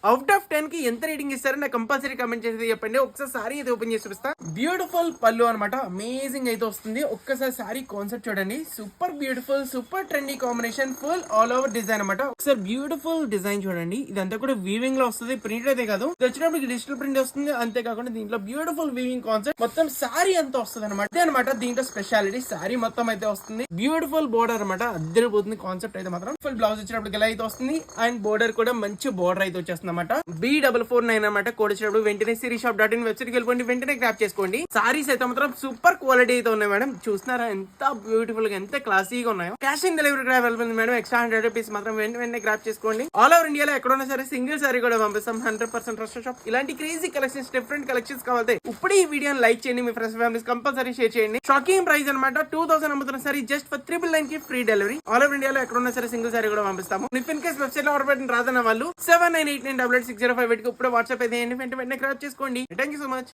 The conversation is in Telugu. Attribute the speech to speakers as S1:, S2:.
S1: అవుట్ ఆఫ్ 10 కి ఎంత రేటింగ్ ఇస్తారో నాకు కంపల్సరీ కమెంట్ చేసి చెప్పండి. ఒకసారి సారీ అయితే ఓపెన్ చేసి చూపిస్తా. బ్యూటిఫుల్ పళ్ళు అనమాట, అమేజింగ్ అయితే వస్తుంది. ఒక్కసారి సారీ కాన్సెప్ట్ చూడండి, super beautiful, super trendy combination, full all over design అనమాట. ఒకసారి బ్యూటిఫుల్ డిజైన్ చూడండి, ఇదంతా కూడా వీవింగ్ లో వస్తుంది, ప్రింట్ అయితే కాదు. ఇది వచ్చినప్పుడు డిజిటల్ ప్రింట్ వస్తుంది. అంతేకాకుండా దీంట్లో బ్యూటిఫుల్ వీవింగ్ కాన్సెప్ట్ మొత్తం సారీ అంతా వస్తుంది అనమాట. ఇదే అనమాట దీంట్లో స్పెషాలిటీ, సారీ మొత్తం అయితే వస్తుంది. బ్యూటిఫుల్ బోర్డర్ అనమాట, అద్దరిపోతుంది కాన్సెప్ట్ అయితే మాత్రం. ఫుల్ బ్లౌజ్ వచ్చినప్పుడు ఇలా అయితే వస్తుంది, అండ్ బోర్డర్ కూడా మంచి బోర్డర్ అయితే వచ్చేస్తుంది అనమాట. B449 అనమాట కోడ్ వచ్చినప్పుడు వెంటనే sirisshop.in వెబ్సైట్ కి వెళ్ళిపోండి, వెంటనే గ్రాప్ చేసుకోండి. సారీస్ అయితే మాత్రం సూపర్ క్వాలిటీ అయితే ఉన్నాయి మేడం. చూస్తున్నారా ఎంత బ్యూటిఫుల్ గా, ఎంత క్లాసీగా ఉన్నాయో. క్యాష్ ఆన్ డెలివరీ కూడా అవైలబుల్ మేడం. ఎక్స్ట్రా 100 రూపీస్ మాత్రం వెంటనే గ్రాప్ చేసుకోండి. ఆల్ ఓవర్ ఇండియాలో ఎక్కడున్నా సరే సింగిల్ సారీ కూడా పంపిస్తాం. 100% ట్రస్ట్ షాప్. ఇలాంటి క్రేజీ కలెక్షన్స్, డిఫరెంట్ కలెక్షన్స్ కావాలి ఇప్పుడు ఈ వీడియోని లైక్ చేయండి, మీ ఫ్రెండ్స్ ఫ్యామిలీస్ కంపల్సరీ షేర్ చేయండి. షాకింగ్ ప్రైస్ అనమాట, 2000 అమ్ముతున్న సారీ జస్ట్ ఫర్ 999 కి ఫ్రీ డెలివరీ. ఆల్ ఓవర్ ఇండియాలో ఎక్కడున్నా సరే సింగిల్ సారీ కూడా పంపిస్తాము. ఇఫ్ ఇన్ కేస్ వెబ్సైట్ లో ఆర్డర్ పెట్టిన రాదన్న వాళ్ళు 7989886058 కి ఇప్పుడు వాట్సాప్ అయితే వెంటనే గ్రాప్ చేసుకోండి. Thank you so much.